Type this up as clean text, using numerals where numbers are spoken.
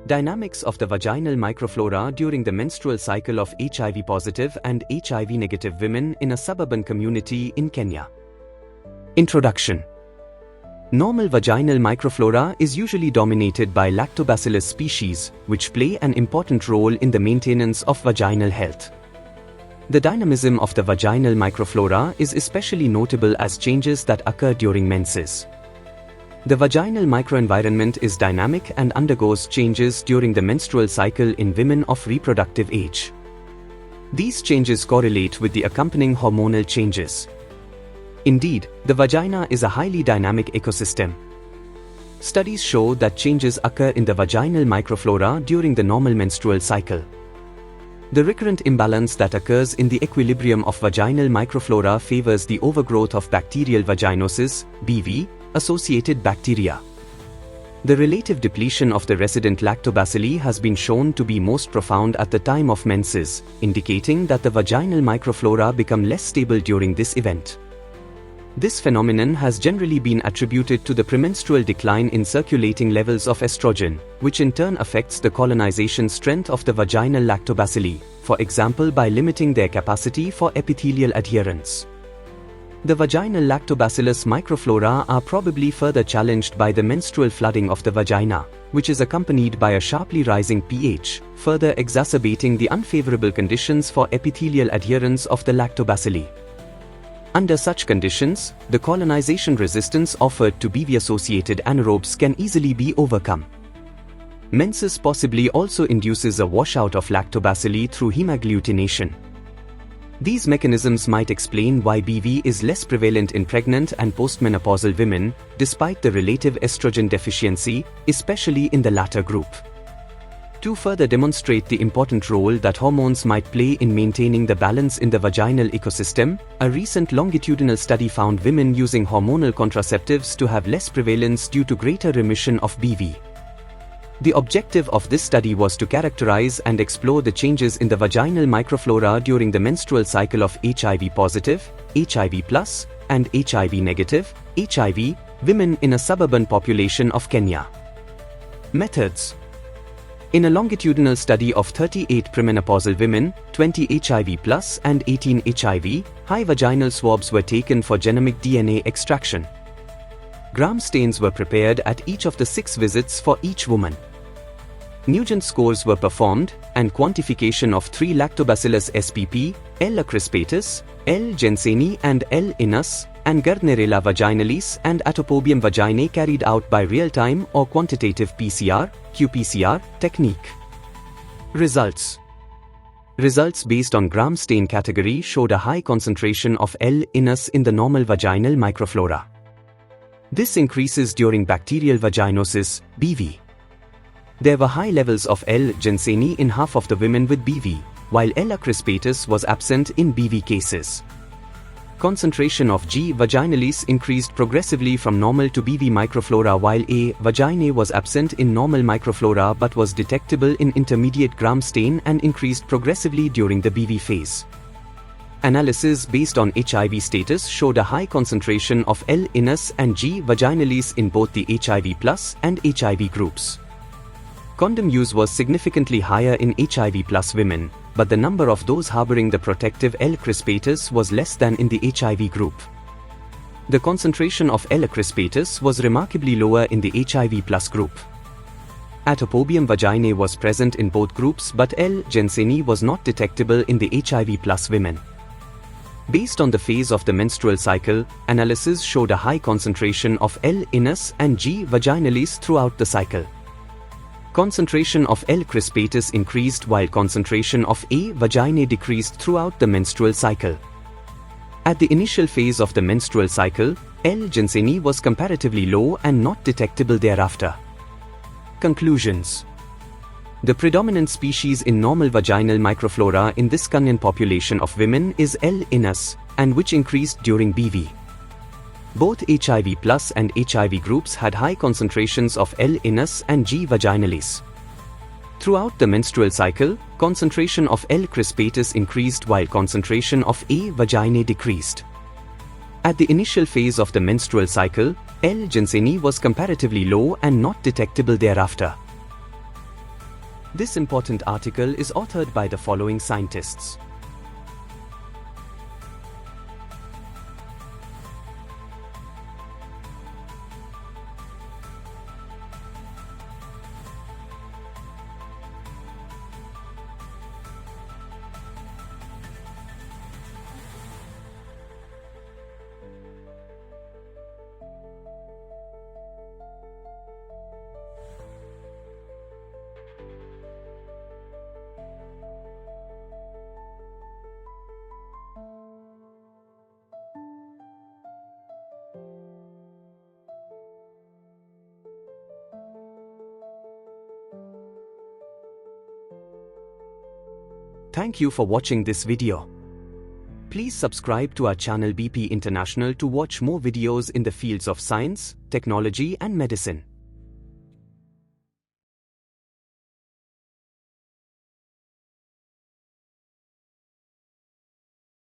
Dynamics of the vaginal microflora during the menstrual cycle of HIV-positive and HIV-negative women in a suburban community in Kenya. Introduction. Normal vaginal microflora is usually dominated by Lactobacillus species, which play an important role in the maintenance of vaginal health. The dynamism of the vaginal microflora is especially notable as changes that occur during menses. The vaginal microenvironment is dynamic and undergoes changes during the menstrual cycle in women of reproductive age. These changes correlate with the accompanying hormonal changes. Indeed, the vagina is a highly dynamic ecosystem. Studies show that changes occur in the vaginal microflora during the normal menstrual cycle. The recurrent imbalance that occurs in the equilibrium of vaginal microflora favors the overgrowth of bacterial vaginosis, BV, associated bacteria. The relative depletion of the resident Lactobacilli has been shown to be most profound at the time of menses, indicating that the vaginal microflora become less stable during this event. This phenomenon has generally been attributed to the premenstrual decline in circulating levels of estrogen, which in turn affects the colonization strength of the vaginal Lactobacilli, for example by limiting their capacity for epithelial adherence. The vaginal Lactobacillus microflora are probably further challenged by the menstrual flooding of the vagina, which is accompanied by a sharply rising pH, further exacerbating the unfavorable conditions for epithelial adherence of the Lactobacilli. Under such conditions, the colonization resistance offered to BV-associated anaerobes can easily be overcome. Menses possibly also induces a washout of Lactobacilli through haemagglutination. These mechanisms might explain why BV is less prevalent in pregnant and postmenopausal women, despite the relative estrogen deficiency, especially in the latter group. To further demonstrate the important role that hormones might play in maintaining the balance in the vaginal ecosystem, a recent longitudinal study found women using hormonal contraceptives to have less prevalence due to greater remission of BV. The objective of this study was to characterize and explore the changes in the vaginal microflora during the menstrual cycle of HIV-positive, HIV+, and HIV-negative, HIV, women in a suburban population of Kenya. Methods. In a longitudinal study of 38 premenopausal women, 20 HIV+ and 18 HIV, high vaginal swabs were taken for genomic DNA extraction. Gram stains were prepared at each of the 6 visits for each woman. Nugent scores were performed, and quantification of 3 Lactobacillus spp, L. crispatus, L. jenseni and L. inus, and Gardnerella vaginalis and Atopobium vaginae carried out by real-time or quantitative PCR, qPCR, technique. Results. Results based on gram stain category showed a high concentration of L. inus in the normal vaginal microflora. This increases during bacterial vaginosis, BV. There were high levels of L. jenseni in half of the women with BV, while L. crispatus was absent in BV cases. Concentration of G. vaginalis increased progressively from normal to BV microflora, while A. vaginae was absent in normal microflora but was detectable in intermediate gram stain and increased progressively during the BV phase. Analysis based on HIV status showed a high concentration of L. inus and G. vaginalis in both the HIV+ and HIV groups. Condom use was significantly higher in HIV+ women, but the number of those harboring the protective L. crispatus was less than in the HIV group. The concentration of L. crispatus was remarkably lower in the HIV+ group. Atopobium vaginae was present in both groups, but L. jenseni was not detectable in the HIV+ women. Based on the phase of the menstrual cycle, analysis showed a high concentration of L. inus and G. vaginalis throughout the cycle. Concentration of L. crispatus increased while concentration of A. vaginae decreased throughout the menstrual cycle. At the initial phase of the menstrual cycle, L. jenseni was comparatively low and not detectable thereafter. Conclusions. The predominant species in normal vaginal microflora in this Kenyan population of women is L. inus, and which increased during BV. Both HIV+ and HIV groups had high concentrations of L. inus and G. vaginalis. Throughout the menstrual cycle, concentration of L. crispatus increased while concentration of A. vaginae decreased. At the initial phase of the menstrual cycle, L. jenseni was comparatively low and not detectable thereafter. This important article is authored by the following scientists: Thank you for watching this video. Please subscribe to our channel BP International to watch more videos in the fields of science, technology and medicine.